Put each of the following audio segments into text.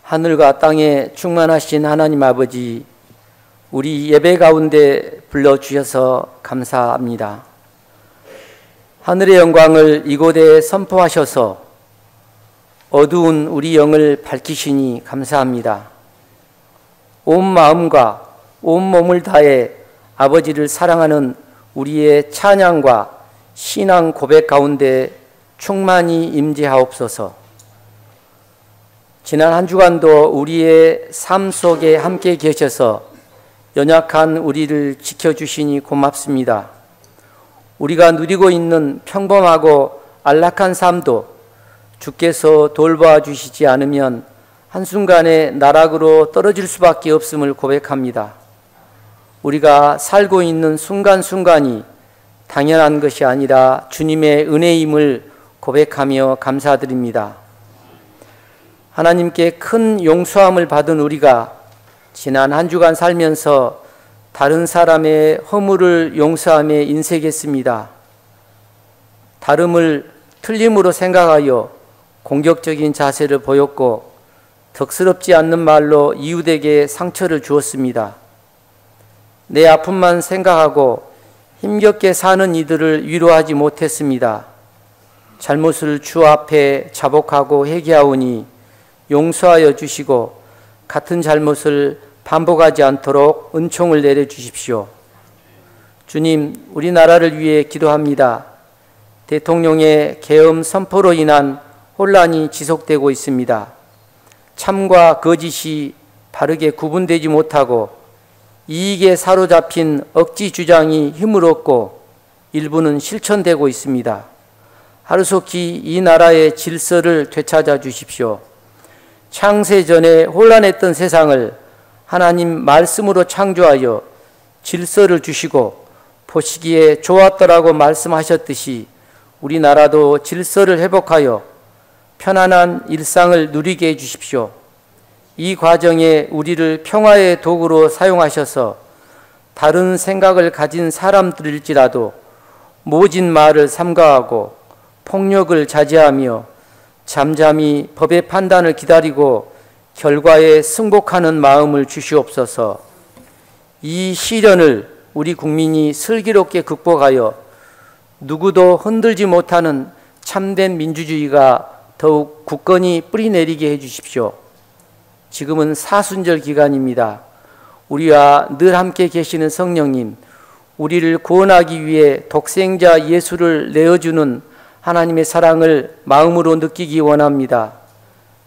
하늘과 땅에 충만하신 하나님 아버지, 우리 예배 가운데 불러주셔서 감사합니다. 하늘의 영광을 이곳에 선포하셔서 어두운 우리 영을 밝히시니 감사합니다. 온 마음과 온 몸을 다해 아버지를 사랑하는 우리의 찬양과 신앙 고백 가운데 충만히 임재하옵소서. 지난 한 주간도 우리의 삶 속에 함께 계셔서 연약한 우리를 지켜주시니 고맙습니다. 우리가 누리고 있는 평범하고 안락한 삶도 주께서 돌봐 주시지 않으면 한순간에 나락으로 떨어질 수밖에 없음을 고백합니다. 우리가 살고 있는 순간순간이 당연한 것이 아니라 주님의 은혜임을 고백하며 감사드립니다. 하나님께 큰 용서함을 받은 우리가 지난 한 주간 살면서 다른 사람의 허물을 용서함에 인색했습니다. 다름을 틀림으로 생각하여 공격적인 자세를 보였고 덕스럽지 않는 말로 이웃에게 상처를 주었습니다. 내 아픔만 생각하고 힘겹게 사는 이들을 위로하지 못했습니다. 잘못을 주 앞에 자복하고 회개하오니 용서하여 주시고 같은 잘못을 반복하지 않도록 은총을 내려주십시오. 주님, 우리나라를 위해 기도합니다. 대통령의 계엄 선포로 인한 혼란이 지속되고 있습니다. 참과 거짓이 바르게 구분되지 못하고 이익에 사로잡힌 억지 주장이 힘을 얻고 일부는 실천되고 있습니다. 하루속히 이 나라의 질서를 되찾아 주십시오. 창세전에 혼란했던 세상을 하나님 말씀으로 창조하여 질서를 주시고 보시기에 좋았더라고 말씀하셨듯이 우리나라도 질서를 회복하여 편안한 일상을 누리게 해주십시오. 이 과정에 우리를 평화의 도구로 사용하셔서 다른 생각을 가진 사람들일지라도 모진 말을 삼가하고 폭력을 자제하며 잠잠히 법의 판단을 기다리고 결과에 승복하는 마음을 주시옵소서. 이 시련을 우리 국민이 슬기롭게 극복하여 누구도 흔들지 못하는 참된 민주주의가 더욱 굳건히 뿌리내리게 해주십시오. 지금은 사순절 기간입니다. 우리와 늘 함께 계시는 성령님, 우리를 구원하기 위해 독생자 예수를 내어주는 하나님의 사랑을 마음으로 느끼기 원합니다.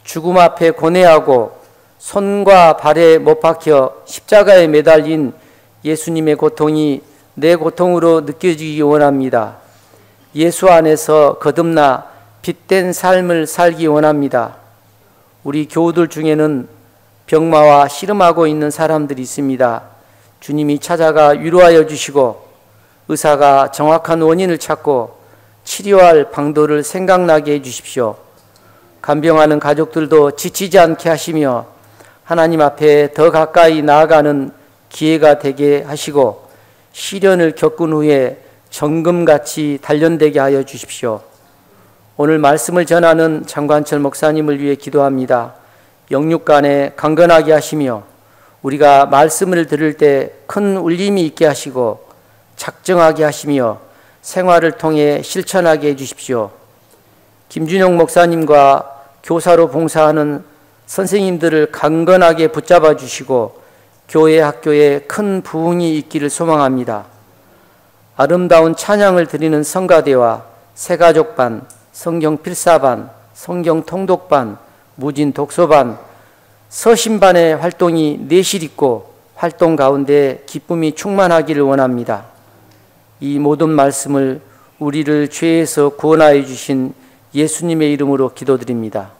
죽음 앞에 고뇌하고 손과 발에 못 박혀 십자가에 매달린 예수님의 고통이 내 고통으로 느껴지기 원합니다. 예수 안에서 거듭나 빛된 삶을 살기 원합니다. 우리 교우들 중에는 병마와 씨름하고 있는 사람들이 있습니다. 주님이 찾아가 위로하여 주시고 의사가 정확한 원인을 찾고 치료할 방도를 생각나게 해주십시오. 간병하는 가족들도 지치지 않게 하시며 하나님 앞에 더 가까이 나아가는 기회가 되게 하시고 시련을 겪은 후에 정금같이 단련되게 하여 주십시오. 오늘 말씀을 전하는 장관철 목사님을 위해 기도합니다. 영육간에 강건하게 하시며 우리가 말씀을 들을 때 큰 울림이 있게 하시고 작정하게 하시며 생활을 통해 실천하게 해주십시오. 김준영 목사님과 교사로 봉사하는 선생님들을 강건하게 붙잡아 주시고 교회 학교에 큰 부흥이 있기를 소망합니다. 아름다운 찬양을 드리는 성가대와 새가족반, 성경 필사반, 성경 통독반, 무진 독서반, 서신반의 활동이 내실 있고 활동 가운데 기쁨이 충만하기를 원합니다. 이 모든 말씀을 우리를 죄에서 구원하여 주신 예수님의 이름으로 기도드립니다.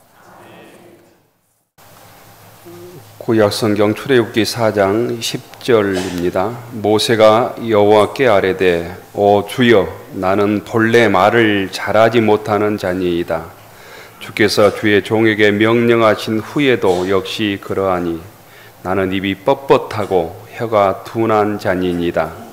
구약성경 출애굽기 4장 10절입니다. 모세가 여호와께 아뢰되 오 주여 나는 본래 말을 잘하지 못하는 자니이다. 주께서 주의 종에게 명령하신 후에도 역시 그러하니 나는 입이 뻣뻣하고 혀가 둔한 자니이다.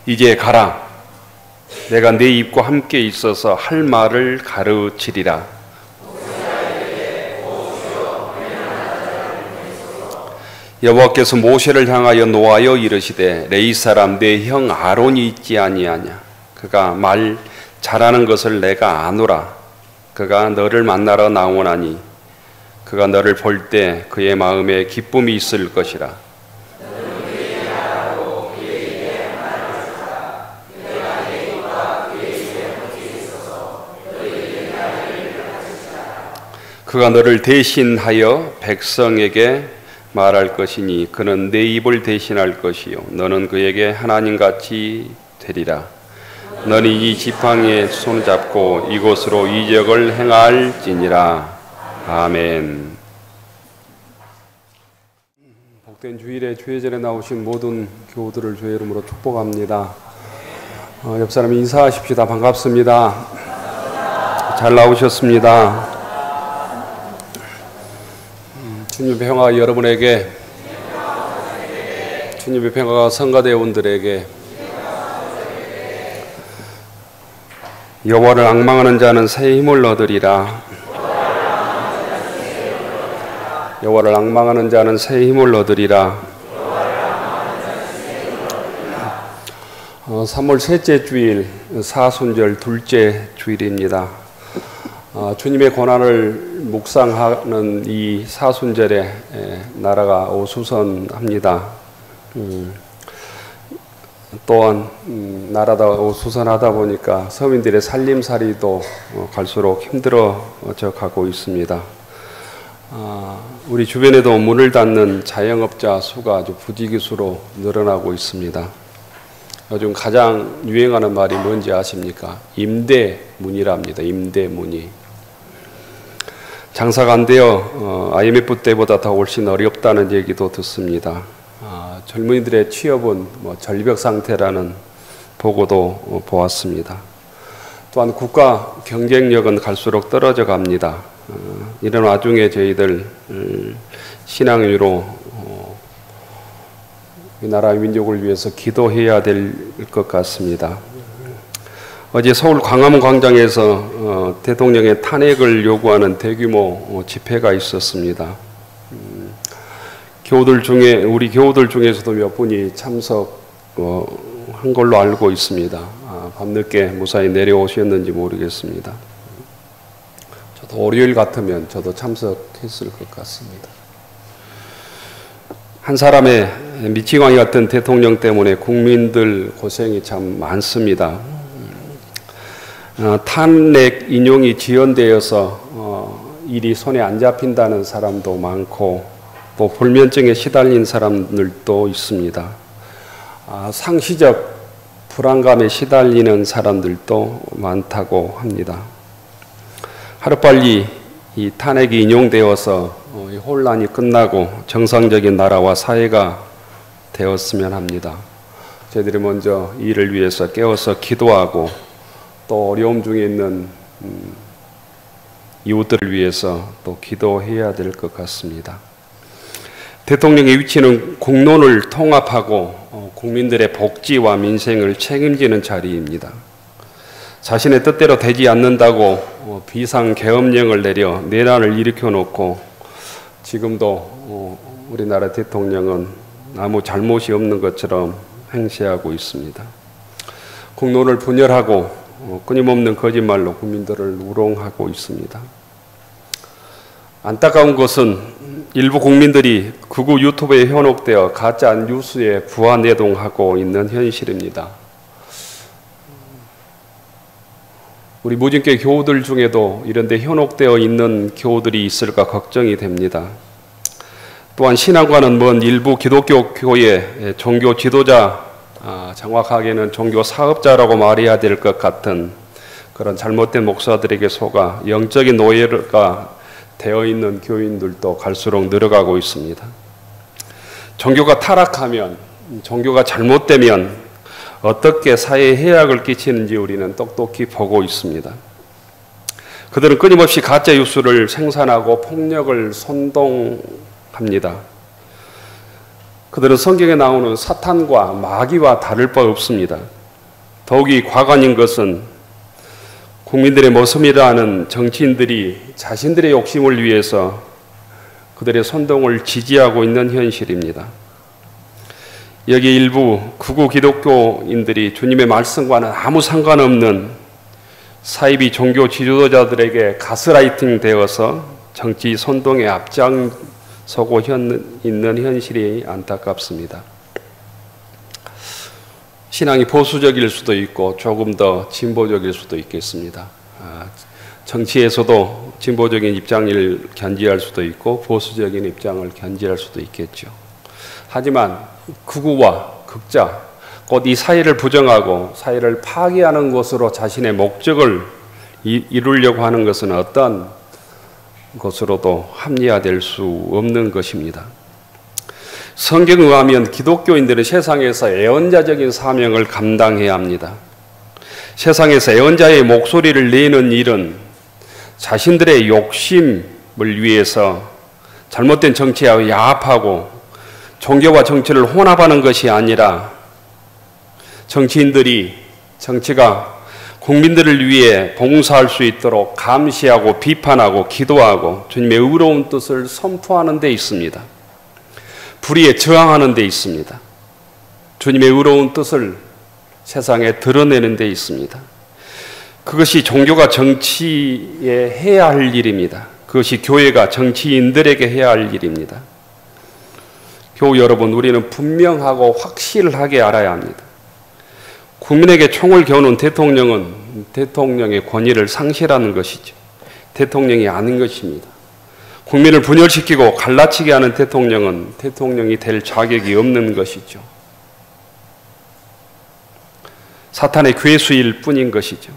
이제 가라. 내가 네 입과 함께 있어서 할 말을 가르치리라. 여호와께서 모세를 향하여 노하여 이르시되 레위 사람 내 형 아론이 있지 아니하냐. 그가 말 잘하는 것을 내가 아노라. 그가 너를 만나러 나오나니 그가 너를 볼 때 그의 마음에 기쁨이 있을 것이라. 그가 너를 대신하여 백성에게 말할 것이니 그는 내 입을 대신할 것이요 너는 그에게 하나님같이 되리라. 너는 이 지팡이에 손잡고 이곳으로 이적을 행할지니라. 아멘. 복된 주일에 주예전에 나오신 모든 교우들을 주의 이름으로 축복합니다. 옆 사람 인사하십시다. 반갑습니다. 잘 나오셨습니다. 주님의 평화가 여러분에게, 주님의 평화가 성가대원들에게, 여호와를 앙망하는 자는 새 힘을 얻으리라. 여호와를 앙망하는 자는 새 힘을 얻으리라. 3월 셋째 주일, 사순절 둘째 주일입니다. 주님의 고난을 묵상하는 이 사순절에 나라가 오수선합니다. 또한 나라가 오수선하다 보니까 서민들의 살림살이도 갈수록 힘들어져 가고 있습니다. 우리 주변에도 문을 닫는 자영업자 수가 아주 부지기수로 늘어나고 있습니다. 요즘 가장 유행하는 말이 뭔지 아십니까? 임대문이랍니다. 임대문이. 장사가 안 되어 IMF 때보다 더 훨씬 어렵다는 얘기도 듣습니다. 젊은이들의 취업은 절벽 상태라는 보고도 보았습니다. 또한 국가 경쟁력은 갈수록 떨어져 갑니다. 이런 와중에 저희들 신앙으로 이 나라의 민족을 위해서 기도해야 될 것 같습니다. 어제 서울 광화문 광장에서 대통령의 탄핵을 요구하는 대규모 집회가 있었습니다. 우리 교우들 중에서도 몇 분이 참석한 걸로 알고 있습니다. 밤늦게 무사히 내려오셨는지 모르겠습니다. 저도 월요일 같으면 저도 참석했을 것 같습니다. 한 사람의 미치광이 같은 대통령 때문에 국민들 고생이 참 많습니다. 탄핵 인용이 지연되어서 일이 손에 안 잡힌다는 사람도 많고 또 불면증에 시달린 사람들도 있습니다. 상시적 불안감에 시달리는 사람들도 많다고 합니다. 하루빨리 이 탄핵이 인용되어서 이 혼란이 끝나고 정상적인 나라와 사회가 되었으면 합니다. 저희들이 먼저 이를 위해서 깨어서 기도하고 또 어려움 중에 있는 이웃들을 위해서 또 기도해야 될 것 같습니다. 대통령의 위치는 국론을 통합하고 국민들의 복지와 민생을 책임지는 자리입니다. 자신의 뜻대로 되지 않는다고 비상계엄령을 내려 내란을 일으켜놓고 지금도 우리나라 대통령은 아무 잘못이 없는 것처럼 행세하고 있습니다. 국론을 분열하고 끊임없는 거짓말로 국민들을 우롱하고 있습니다. 안타까운 것은 일부 국민들이 극우 유튜브에 현혹되어 가짜 뉴스에 부화내동하고 있는 현실입니다. 우리 무진교 교우들 중에도 이런 데 현혹되어 있는 교우들이 있을까 걱정이 됩니다. 또한 신앙과는 먼 일부 기독교 교회 종교 지도자, 정확하게는 종교 사업자라고 말해야 될 것 같은 그런 잘못된 목사들에게 속아 영적인 노예가 되어 있는 교인들도 갈수록 늘어가고 있습니다. 종교가 타락하면, 종교가 잘못되면 어떻게 사회에 해악을 끼치는지 우리는 똑똑히 보고 있습니다. 그들은 끊임없이 가짜 뉴스를 생산하고 폭력을 선동합니다. 그들은 성경에 나오는 사탄과 마귀와 다를 바 없습니다. 더욱이 과관인 것은 국민들의 모습이라는 정치인들이 자신들의 욕심을 위해서 그들의 선동을 지지하고 있는 현실입니다. 여기 일부 극우 기독교인들이 주님의 말씀과는 아무 상관없는 사이비 종교 지도자들에게 가스라이팅 되어서 정치 선동에 앞장서고 있는 현실이 안타깝습니다. 신앙이 보수적일 수도 있고 조금 더 진보적일 수도 있겠습니다. 정치에서도 진보적인 입장을 견지할 수도 있고 보수적인 입장을 견지할 수도 있겠죠. 하지만 극우와 극자, 곧 이 사회를 부정하고 사회를 파괴하는 것으로 자신의 목적을 이루려고 하는 것은 어떤 것으로도 합리화될 수 없는 것입니다. 성경에 의하면 기독교인들은 세상에서 애언자적인 사명을 감당해야 합니다. 세상에서 애언자의 목소리를 내는 일은 자신들의 욕심을 위해서 잘못된 정치와 야합하고 종교와 정치를 혼합하는 것이 아니라 정치가 국민들을 위해 봉사할 수 있도록 감시하고 비판하고 기도하고 주님의 의로운 뜻을 선포하는 데 있습니다. 불의에 저항하는 데 있습니다. 주님의 의로운 뜻을 세상에 드러내는 데 있습니다. 그것이 종교가 정치에 해야 할 일입니다. 그것이 교회가 정치인들에게 해야 할 일입니다. 교우 여러분, 우리는 분명하고 확실하게 알아야 합니다. 국민에게 총을 겨누는 대통령은 대통령의 권위를 상실하는 것이죠. 대통령이 아닌 것입니다. 국민을 분열시키고 갈라치게 하는 대통령은 대통령이 될 자격이 없는 것이죠. 사탄의 괴수일 뿐인 것이죠.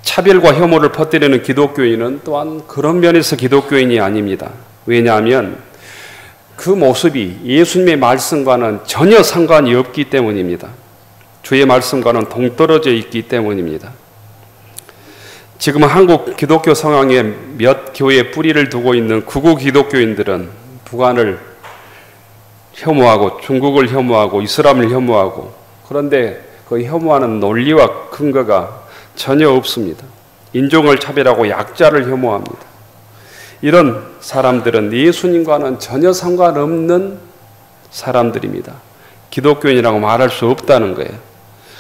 차별과 혐오를 퍼뜨리는 기독교인은 또한 그런 면에서 기독교인이 아닙니다. 왜냐하면 그 모습이 예수님의 말씀과는 전혀 상관이 없기 때문입니다. 주의 말씀과는 동떨어져 있기 때문입니다. 지금 한국 기독교 상황에 몇 교회에 뿌리를 두고 있는 극우 기독교인들은 북한을 혐오하고 중국을 혐오하고 이슬람을 혐오하고, 그런데 그 혐오하는 논리와 근거가 전혀 없습니다. 인종을 차별하고 약자를 혐오합니다. 이런 사람들은 예수님과는 전혀 상관없는 사람들입니다. 기독교인이라고 말할 수 없다는 거예요.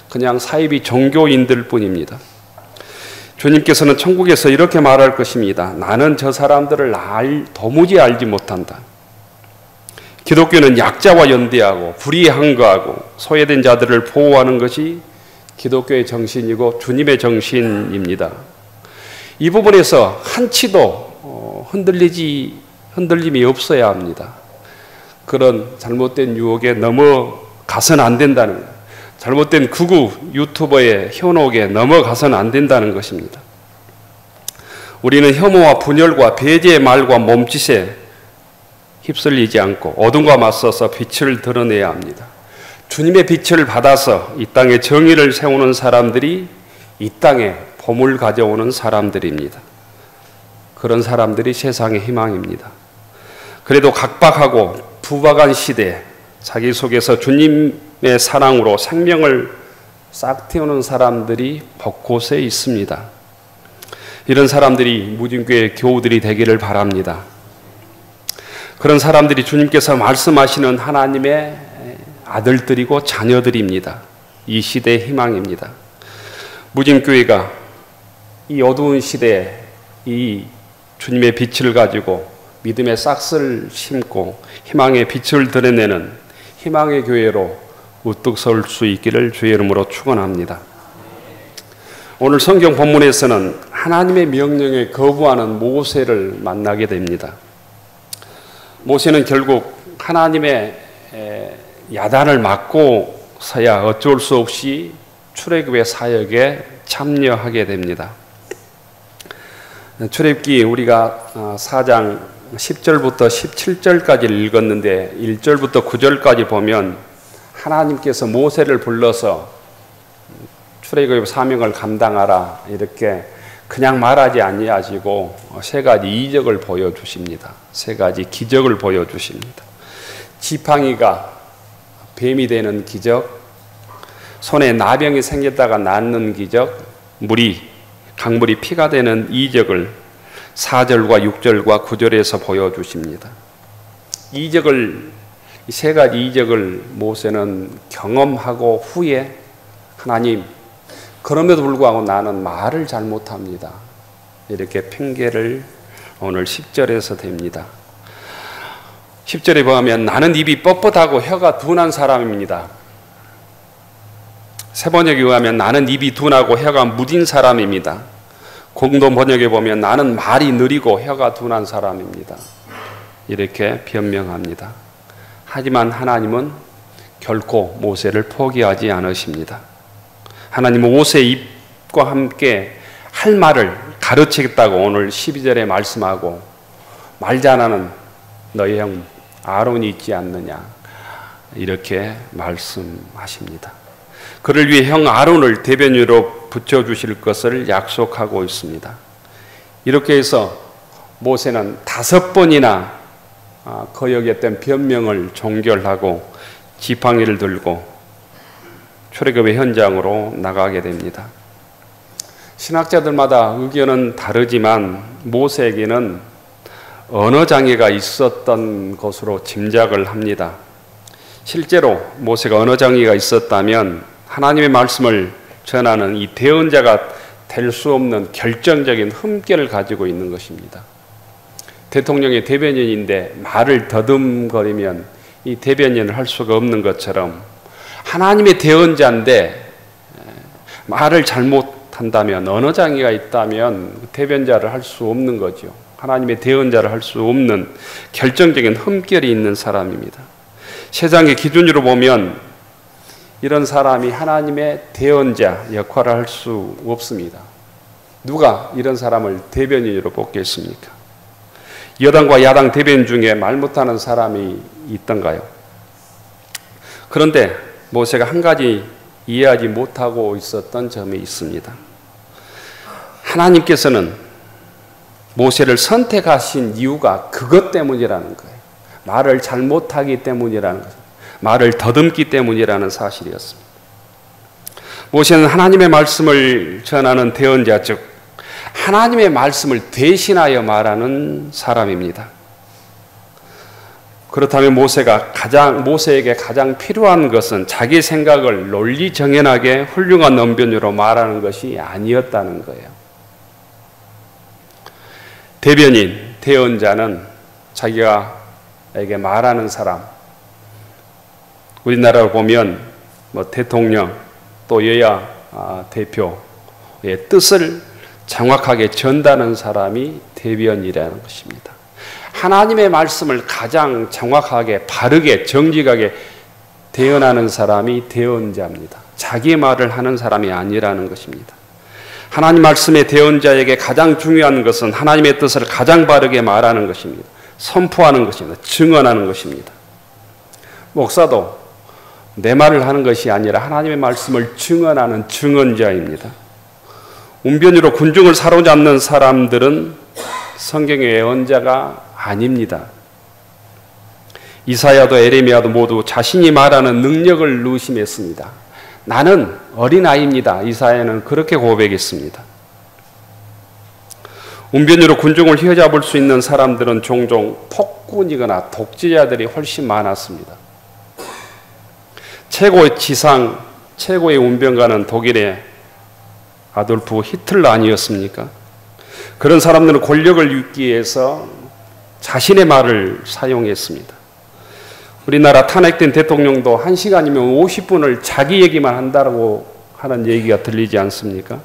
그냥 사이비 종교인들 뿐입니다. 주님께서는 천국에서 이렇게 말할 것입니다. 나는 저 사람들을 도무지 알지 못한다. 기독교는 약자와 연대하고 불의에 항거하고 소외된 자들을 보호하는 것이 기독교의 정신이고 주님의 정신입니다. 이 부분에서 한치도 흔들림이 없어야 합니다. 그런 잘못된 유혹에 넘어가서는 안 된다는 거예요. 잘못된 극우 유튜버의 현혹에 넘어가서는 안 된다는 것입니다. 우리는 혐오와 분열과 배제의 말과 몸짓에 휩쓸리지 않고 어둠과 맞서서 빛을 드러내야 합니다. 주님의 빛을 받아서 이 땅에 정의를 세우는 사람들이 이 땅에 봄을 가져오는 사람들입니다. 그런 사람들이 세상의 희망입니다. 그래도 각박하고 부박한 시대에 자기 속에서 주님의 사랑으로 생명을 싹 틔우는 사람들이 곳곳에 있습니다. 이런 사람들이 무진교회 교우들이 되기를 바랍니다. 그런 사람들이 주님께서 말씀하시는 하나님의 아들들이고 자녀들입니다. 이 시대의 희망입니다. 무진교회가 이 어두운 시대에 이 주님의 빛을 가지고 믿음의 싹을 심고 희망의 빛을 드러내는 희망의 교회로 우뚝 설 수 있기를 주의 이름으로 축원합니다. 오늘 성경 본문에서는 하나님의 명령에 거부하는 모세를 만나게 됩니다. 모세는 결국 하나님의 야단을 맞고서야 어쩔 수 없이 출애굽의 사역에 참여하게 됩니다. 출애굽기 우리가 4장 10절부터 17절까지 읽었는데 1절부터 9절까지 보면 하나님께서 모세를 불러서 출애굽의 사명을 감당하라 이렇게 그냥 말하지 아니하시고 세 가지 이적을 보여주십니다. 세 가지 기적을 보여주십니다. 지팡이가 뱀이 되는 기적, 손에 나병이 생겼다가 낫는 기적, 강물이 피가 되는 이적을 4절과 6절과 9절에서 보여주십니다. 이 세 가지 이적을 모세는 경험하고 후에 하나님, 그럼에도 불구하고 나는 말을 잘못합니다. 이렇게 핑계를 오늘 10절에서 댑니다. 10절에 보면 나는 입이 뻣뻣하고 혀가 둔한 사람입니다. 새 번역에 의하면 나는 입이 둔하고 혀가 무딘 사람입니다. 공동 번역에 보면 나는 말이 느리고 혀가 둔한 사람입니다. 이렇게 변명합니다. 하지만 하나님은 결코 모세를 포기하지 않으십니다. 하나님은 모세의 입과 함께 할 말을 가르치겠다고 오늘 12절에 말씀하고 말 잘하는 너희 형 아론이 있지 않느냐 이렇게 말씀하십니다. 그를 위해 형 아론을 대변인으로 붙여주실 것을 약속하고 있습니다. 이렇게 해서 모세는 5번이나 거역했던 변명을 종결하고 지팡이를 들고 출애굽의 현장으로 나가게 됩니다. 신학자들마다 의견은 다르지만 모세에게는 언어 장애가 있었던 것으로 짐작을 합니다. 실제로 모세가 언어 장애가 있었다면 하나님의 말씀을 전하는 이 대언자가 될 수 없는 결정적인 흠결을 가지고 있는 것입니다. 대통령의 대변인인데 말을 더듬거리면 이 대변인을 할 수가 없는 것처럼 하나님의 대언자인데 말을 잘못한다면, 언어 장애가 있다면 대변자를 할 수 없는 거죠. 하나님의 대언자를 할 수 없는 결정적인 흠결이 있는 사람입니다. 세상의 기준으로 보면 이런 사람이 하나님의 대언자 역할을 할 수 없습니다. 누가 이런 사람을 대변인으로 뽑겠습니까? 여당과 야당 대변인 중에 말 못하는 사람이 있던가요? 그런데 모세가 한 가지 이해하지 못하고 있었던 점이 있습니다. 하나님께서는 모세를 선택하신 이유가 그것 때문이라는 거예요. 말을 잘못하기 때문이라는 거예요. 말을 더듬기 때문이라는 사실이었습니다. 모세는 하나님의 말씀을 전하는 대언자, 즉 하나님의 말씀을 대신하여 말하는 사람입니다. 그렇다면 모세에게 가장 필요한 것은 자기 생각을 논리 정연하게 훌륭한 언변으로 말하는 것이 아니었다는 거예요. 대변인, 대언자는 자기가에게 말하는 사람, 우리나라로 보면 대통령 또 여야 대표의 뜻을 정확하게 전달하는 사람이 대변인이라는 것입니다. 하나님의 말씀을 가장 정확하게 바르게 정직하게 대언하는 사람이 대언자입니다. 자기 말을 하는 사람이 아니라는 것입니다. 하나님 말씀의 대언자에게 가장 중요한 것은 하나님의 뜻을 가장 바르게 말하는 것입니다. 선포하는 것입니다. 증언하는 것입니다. 목사도 내 말을 하는 것이 아니라 하나님의 말씀을 증언하는 증언자입니다. 웅변으로 군중을 사로잡는 사람들은 성경의 예언자가 아닙니다. 이사야도 에레미야도 모두 자신이 말하는 능력을 의심했습니다. 나는 어린아이입니다. 이사야는 그렇게 고백했습니다. 웅변으로 군중을 휘어잡을 수 있는 사람들은 종종 폭군이거나 독재자들이 훨씬 많았습니다. 최고의 지상, 최고의 운병가는 독일의 아돌프 히틀러 아니었습니까? 그런 사람들은 권력을 유기 위해서 자신의 말을 사용했습니다. 우리나라 탄핵된 대통령도 1시간이면 50분을 자기 얘기만 한다고 하는 얘기가 들리지 않습니까?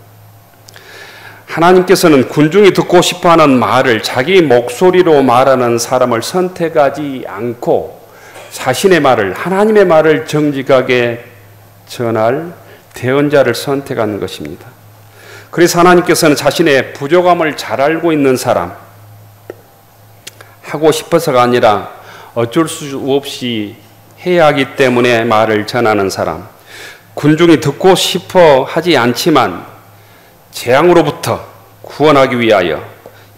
하나님께서는 군중이 듣고 싶어하는 말을 자기 목소리로 말하는 사람을 선택하지 않고 자신의 말을, 하나님의 말을 정직하게 전할 대언자를 선택하는 것입니다. 그래서 하나님께서는 자신의 부족함을 잘 알고 있는 사람, 하고 싶어서가 아니라 어쩔 수 없이 해야 하기 때문에 말을 전하는 사람, 군중이 듣고 싶어 하지 않지만 재앙으로부터 구원하기 위하여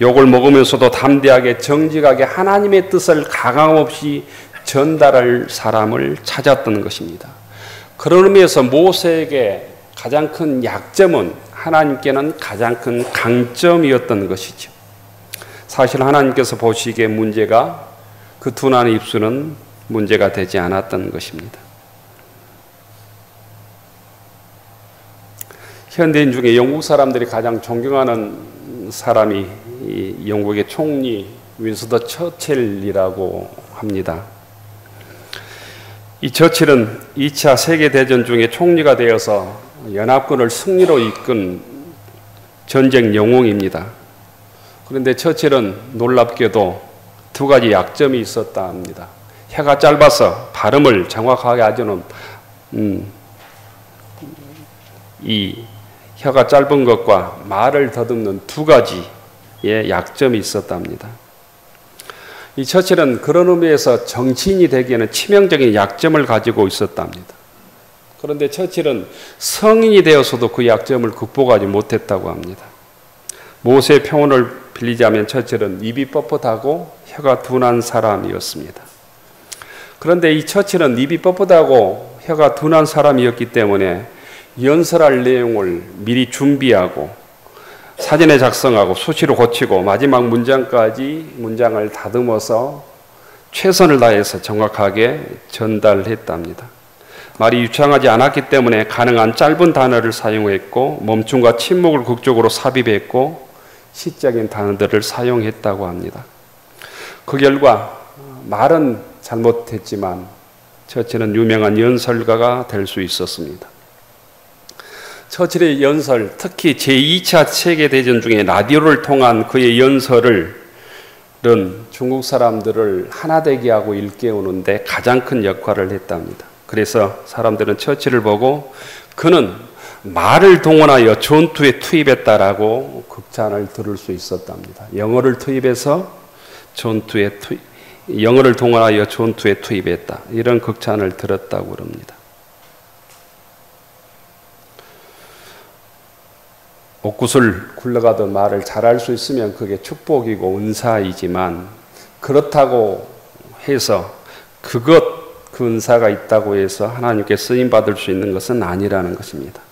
욕을 먹으면서도 담대하게 정직하게 하나님의 뜻을 가감 없이 전달할 사람을 찾았던 것입니다. 그런 의미에서 모세에게 가장 큰 약점은 하나님께는 가장 큰 강점이었던 것이죠. 사실 하나님께서 보시기에 문제가 그 둔한 입술은 문제가 되지 않았던 것입니다. 현대인 중에 영국 사람들이 가장 존경하는 사람이 이 영국의 총리 윈스턴 처칠이라고 합니다. 이 처칠은 2차 세계대전 중에 총리가 되어서 연합군을 승리로 이끈 전쟁 영웅입니다. 그런데 처칠은 놀랍게도 두 가지 약점이 있었다 합니다. 혀가 짧아서 발음을 정확하게 하지는 이 혀가 짧은 것과 말을 더듬는 두 가지의 약점이 있었답니다. 이 처칠은 그런 의미에서 정치인이 되기에는 치명적인 약점을 가지고 있었답니다. 그런데 처칠은 성인이 되어서도 그 약점을 극복하지 못했다고 합니다. 모세의 표현을 빌리자면 처칠은 입이 뻣뻣하고 혀가 둔한 사람이었습니다. 그런데 이 처칠은 입이 뻣뻣하고 혀가 둔한 사람이었기 때문에 연설할 내용을 미리 준비하고 사전에 작성하고 수시로 고치고 마지막 문장을 다듬어서 최선을 다해서 정확하게 전달했답니다. 말이 유창하지 않았기 때문에 가능한 짧은 단어를 사용했고 멈춤과 침묵을 극적으로 삽입했고 시적인 단어들을 사용했다고 합니다. 그 결과 말은 잘못했지만 처칠은 유명한 연설가가 될 수 있었습니다. 처칠의 연설, 특히 제2차 세계대전 중에 라디오를 통한 그의 연설은 중국 사람들을 하나되게 하고 일깨우는데 가장 큰 역할을 했답니다. 그래서 사람들은 처칠을 보고 그는 말을 동원하여 전투에 투입했다라고 극찬을 들을 수 있었답니다. 영어를 동원하여 전투에 투입했다. 이런 극찬을 들었다고 합니다. 옥구슬 굴러가던 말을 잘할 수 있으면 그게 축복이고 은사이지만 그렇다고 해서 그 은사가 있다고 해서 하나님께 쓰임받을 수 있는 것은 아니라는 것입니다.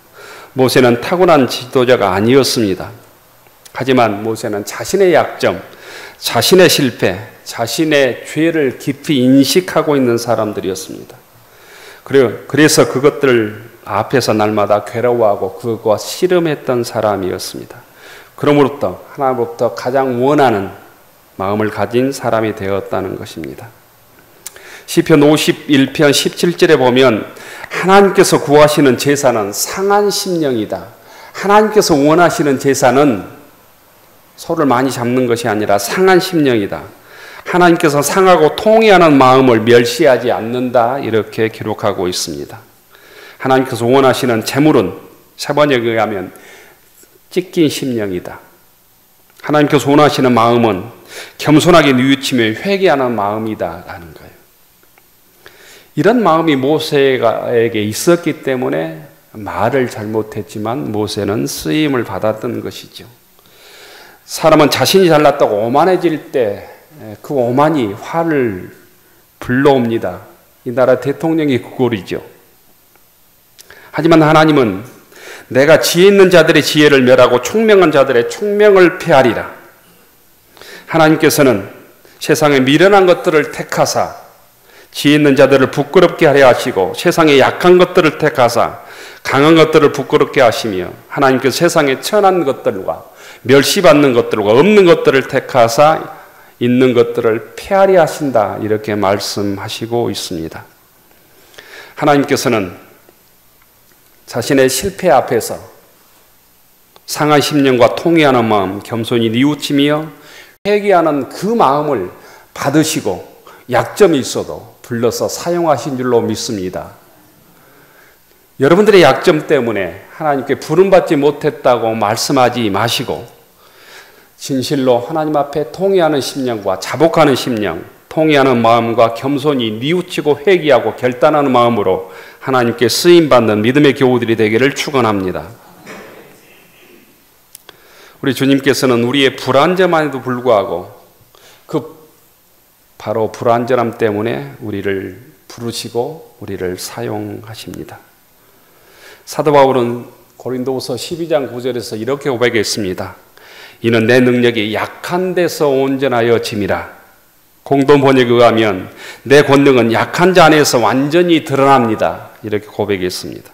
모세는 타고난 지도자가 아니었습니다. 하지만 모세는 자신의 약점, 자신의 실패, 자신의 죄를 깊이 인식하고 있는 사람들이었습니다. 그래서 그것들 앞에서 날마다 괴로워하고 그것과 씨름했던 사람이었습니다. 그러므로부터 하나님으로부터 가장 원하는 마음을 가진 사람이 되었다는 것입니다. 시편 51편 17절에 보면 하나님께서 구하시는 제사는 상한 심령이다. 하나님께서 원하시는 제사는 소를 많이 잡는 것이 아니라 상한 심령이다. 하나님께서 상하고 통회하는 마음을 멸시하지 않는다. 이렇게 기록하고 있습니다. 하나님께서 원하시는 제물은 세번역에 의하면 찢긴 심령이다. 하나님께서 원하시는 마음은 겸손하게 뉘우치며 회개하는 마음이다 라는 거예요. 이런 마음이 모세에게 있었기 때문에 말을 잘못했지만 모세는 쓰임을 받았던 것이죠. 사람은 자신이 잘났다고 오만해질 때 그 오만이 화를 불러옵니다. 이 나라 대통령이 그꼴이죠. 하지만 하나님은 내가 지혜 있는 자들의 지혜를 멸하고 총명한 자들의 총명을 폐하리라. 하나님께서는 세상에 미련한 것들을 택하사 지혜 있는 자들을 부끄럽게 하려 하시고 세상에 약한 것들을 택하사 강한 것들을 부끄럽게 하시며 하나님께서 세상에 천한 것들과 멸시받는 것들과 없는 것들을 택하사 있는 것들을 폐하려 하신다. 이렇게 말씀하시고 있습니다. 하나님께서는 자신의 실패 앞에서 상한 심령과 통회하는 마음, 겸손히 뉘우치며 회개하는 그 마음을 받으시고 약점이 있어도 불러서 사용하신 줄로 믿습니다. 여러분들의 약점 때문에 하나님께 부름받지 못했다고 말씀하지 마시고 진실로 하나님 앞에 통회하는 심령과 자복하는 심령, 통회하는 마음과 겸손히 뉘우치고 회개하고 결단하는 마음으로 하나님께 쓰임받는 믿음의 교우들이 되기를 축원합니다. 우리 주님께서는 우리의 불완전함에도 불구하고 바로 불완전함 때문에 우리를 부르시고 우리를 사용하십니다. 사도 바울은 고린도후서 12장 9절에서 이렇게 고백했습니다. 이는 내 능력이 약한 데서 온전하여 짐이라. 공동 번역에 의하면 내 권능은 약한 자 안에서 완전히 드러납니다. 이렇게 고백했습니다.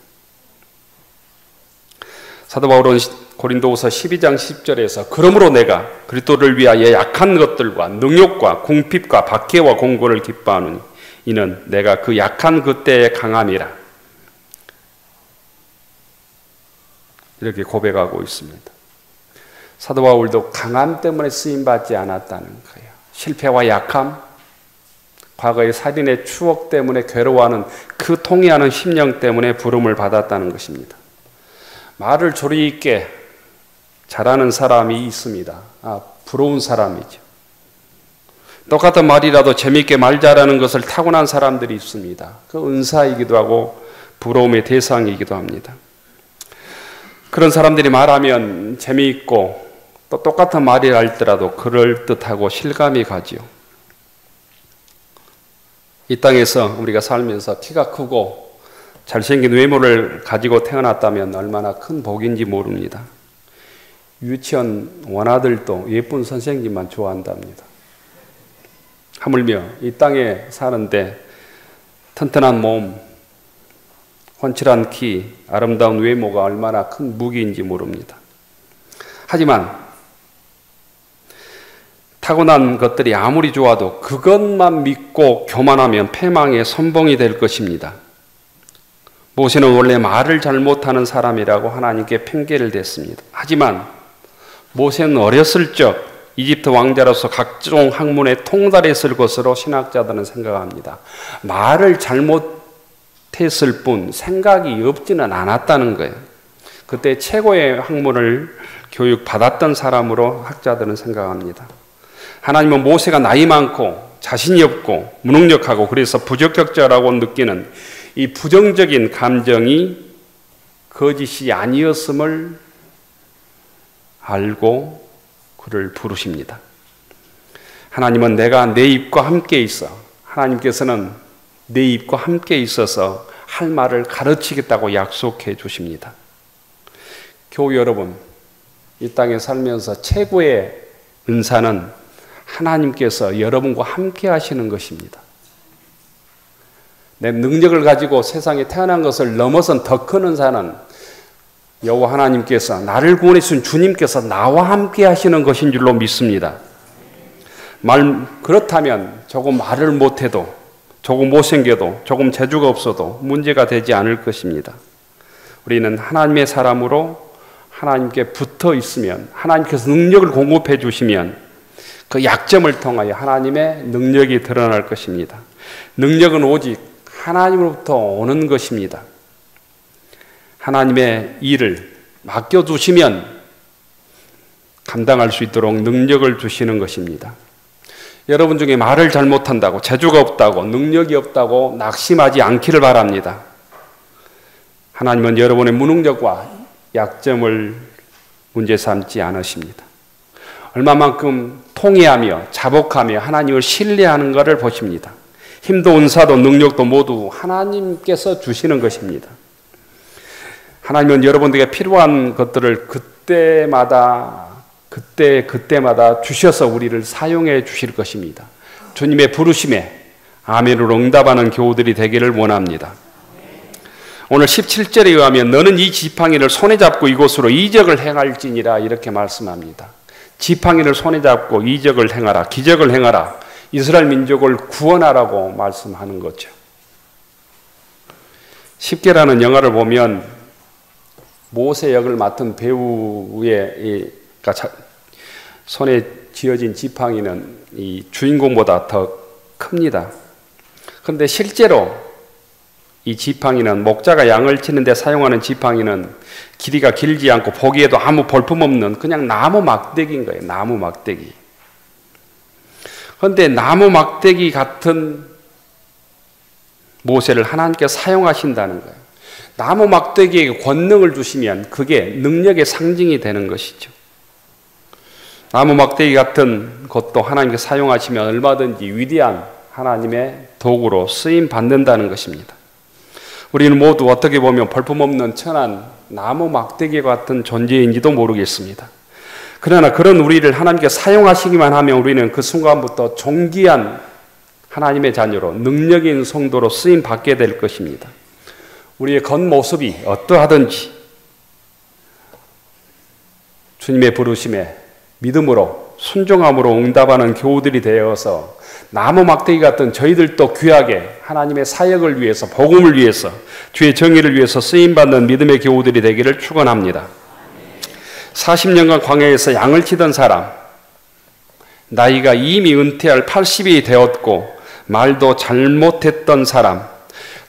사도 바울은 고린도후서 12장 10절에서 그러므로 내가 그리스도를 위하여 약한 것들과 능욕과 궁핍과 박해와 공고를 기뻐하노니 이는 내가 그 약한 그때의 강함이라. 이렇게 고백하고 있습니다. 사도 바울도 강함 때문에 쓰임받지 않았다는 거예요. 실패와 약함, 과거의 살인의 추억 때문에 괴로워하는 그 통해하는 심령 때문에 부름을 받았다는 것입니다. 말을 조리 있게 잘하는 사람이 있습니다. 부러운 사람이죠. 똑같은 말이라도 재미있게 말 잘하는 것을 타고난 사람들이 있습니다. 그 은사이기도 하고 부러움의 대상이기도 합니다. 그런 사람들이 말하면 재미있고 또 똑같은 말이라 할지라도 그럴듯하고 실감이 가지요. 이 땅에서 우리가 살면서 키가 크고 잘생긴 외모를 가지고 태어났다면 얼마나 큰 복인지 모릅니다. 유치원 원아들도 예쁜 선생님만 좋아한답니다. 하물며 이 땅에 사는데 튼튼한 몸, 훤칠한 키, 아름다운 외모가 얼마나 큰 무기인지 모릅니다. 하지만 타고난 것들이 아무리 좋아도 그것만 믿고 교만하면 패망의 선봉이 될 것입니다. 모세는 원래 말을 잘 못하는 사람이라고 하나님께 핑계를 댔습니다. 하지만 모세는 어렸을 적 이집트 왕자로서 각종 학문에 통달했을 것으로 신학자들은 생각합니다. 말을 잘못했을 뿐 생각이 없지는 않았다는 거예요. 그때 최고의 학문을 교육받았던 사람으로 학자들은 생각합니다. 하나님은 모세가 나이 많고 자신이 없고 무능력하고 그래서 부적격자라고 느끼는 이 부정적인 감정이 거짓이 아니었음을 알고 그를 부르십니다. 하나님은 내가 내 입과 함께 있어. 하나님께서는 내 입과 함께 있어서 할 말을 가르치겠다고 약속해 주십니다. 교우 여러분, 이 땅에 살면서 최고의 은사는 하나님께서 여러분과 함께 하시는 것입니다. 내 능력을 가지고 세상에 태어난 것을 넘어선 더 큰 은사는 여호와 하나님께서 나를 구원해 주신 주님께서 나와 함께 하시는 것인 줄로 믿습니다. 그렇다면 조금 말을 못해도 조금 못생겨도 조금 재주가 없어도 문제가 되지 않을 것입니다. 우리는 하나님의 사람으로 하나님께 붙어 있으면 하나님께서 능력을 공급해 주시면 그 약점을 통하여 하나님의 능력이 드러날 것입니다. 능력은 오직 하나님으로부터 오는 것입니다. 하나님의 일을 맡겨두시면 감당할 수 있도록 능력을 주시는 것입니다. 여러분 중에 말을 잘 못한다고 재주가 없다고 능력이 없다고 낙심하지 않기를 바랍니다. 하나님은 여러분의 무능력과 약점을 문제 삼지 않으십니다. 얼마만큼 통회하며 자복하며 하나님을 신뢰하는 것을 보십니다. 힘도 은사도 능력도 모두 하나님께서 주시는 것입니다. 하나님은 여러분들에게 필요한 것들을 그때마다 주셔서 우리를 사용해 주실 것입니다. 주님의 부르심에 아멘으로 응답하는 교우들이 되기를 원합니다. 오늘 17절에 의하면 너는 이 지팡이를 손에 잡고 이곳으로 이적을 행할지니라 이렇게 말씀합니다. 지팡이를 손에 잡고 이적을 행하라, 기적을 행하라, 이스라엘 민족을 구원하라고 말씀하는 거죠. 십계라는 영화를 보면 모세 역을 맡은 배우의 손에 쥐어진 지팡이는 이 주인공보다 더 큽니다. 그런데 실제로 이 지팡이는 목자가 양을 치는데 사용하는 지팡이는 길이가 길지 않고 보기에도 아무 볼품없는 그냥 나무 막대기인 거예요. 나무 막대기. 그런데 나무 막대기 같은 모세를 하나님께서 사용하신다는 거예요. 나무 막대기에게 권능을 주시면 그게 능력의 상징이 되는 것이죠. 나무 막대기 같은 것도 하나님께서 사용하시면 얼마든지 위대한 하나님의 도구로 쓰임 받는다는 것입니다. 우리는 모두 어떻게 보면 볼품없는 천한 나무 막대기 같은 존재인지도 모르겠습니다. 그러나 그런 우리를 하나님께 사용하시기만 하면 우리는 그 순간부터 존귀한 하나님의 자녀로 능력인 성도로 쓰임 받게 될 것입니다. 우리의 겉모습이 어떠하든지 주님의 부르심에 믿음으로 순종함으로 응답하는 교우들이 되어서 나무 막대기 같은 저희들도 귀하게 하나님의 사역을 위해서, 복음을 위해서, 주의 정의를 위해서 쓰임받는 믿음의 교우들이 되기를 축원합니다. 40년간 광야에서 양을 치던 사람, 나이가 이미 은퇴할 80이 되었고 말도 잘못했던 사람,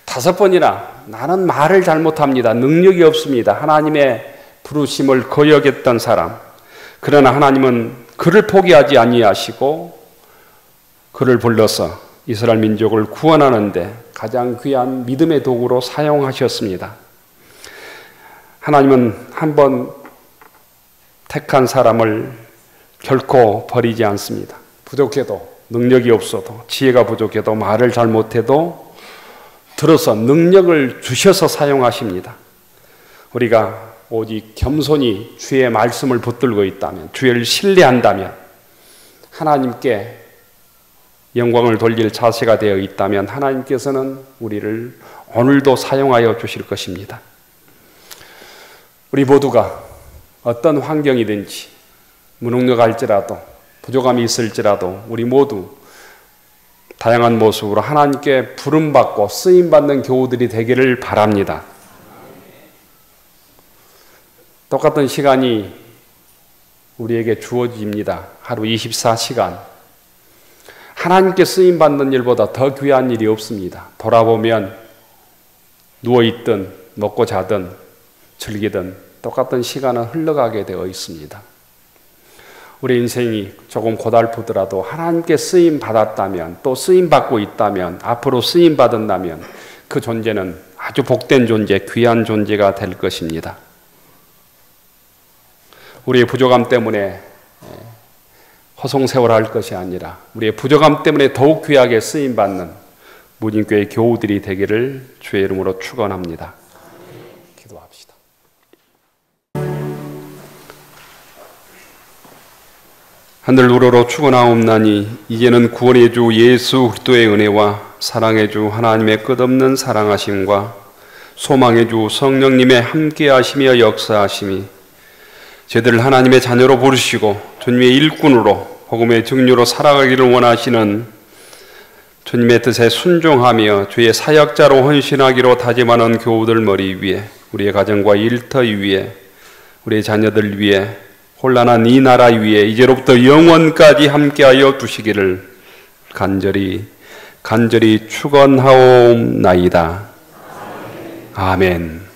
5번이나 나는 말을 잘못합니다, 능력이 없습니다, 하나님의 부르심을 거역했던 사람, 그러나 하나님은 그를 포기하지 아니하시고 그를 불러서 이스라엘 민족을 구원하는데 가장 귀한 믿음의 도구로 사용하셨습니다. 하나님은 한번 택한 사람을 결코 버리지 않습니다. 부족해도, 능력이 없어도, 지혜가 부족해도, 말을 잘못해도 들어서 능력을 주셔서 사용하십니다. 우리가 오직 겸손히 주의 말씀을 붙들고 있다면, 주를 신뢰한다면, 하나님께 영광을 돌릴 자세가 되어 있다면 하나님께서는 우리를 오늘도 사용하여 주실 것입니다. 우리 모두가 어떤 환경이든지 무능력할지라도 부족함이 있을지라도 우리 모두 다양한 모습으로 하나님께 부름받고 쓰임받는 교우들이 되기를 바랍니다. 똑같은 시간이 우리에게 주어집니다. 하루 24시간. 하나님께 쓰임받는 일보다 더 귀한 일이 없습니다. 돌아보면 누워있든 먹고 자든 즐기든 똑같은 시간은 흘러가게 되어 있습니다. 우리 인생이 조금 고달프더라도 하나님께 쓰임받았다면, 또 쓰임받고 있다면, 앞으로 쓰임받은다면 그 존재는 아주 복된 존재, 귀한 존재가 될 것입니다. 우리의 부족함 때문에 허송세월할 것이 아니라 우리의 부족함 때문에 더욱 귀하게 쓰임받는 무진교회 교우들이 되기를 주의 이름으로 축원합니다. 기도합시다. 하늘 우러러 축원하옵나니 이제는 구원의 주 예수 그리스도의 은혜와 사랑의 주 하나님의 끝없는 사랑하심과 소망의 주 성령님의 함께하시며 역사하심이 저희들을 하나님의 자녀로 부르시고 주님의 일꾼으로 복음의 증류로 살아가기를 원하시는 주님의 뜻에 순종하며 주의 사역자로 헌신하기로 다짐하는 교우들 머리 위에, 우리의 가정과 일터 위에, 우리의 자녀들 위에, 혼란한 이 나라 위에 이제로부터 영원까지 함께하여 두시기를 간절히 축원하옵나이다. 아멘.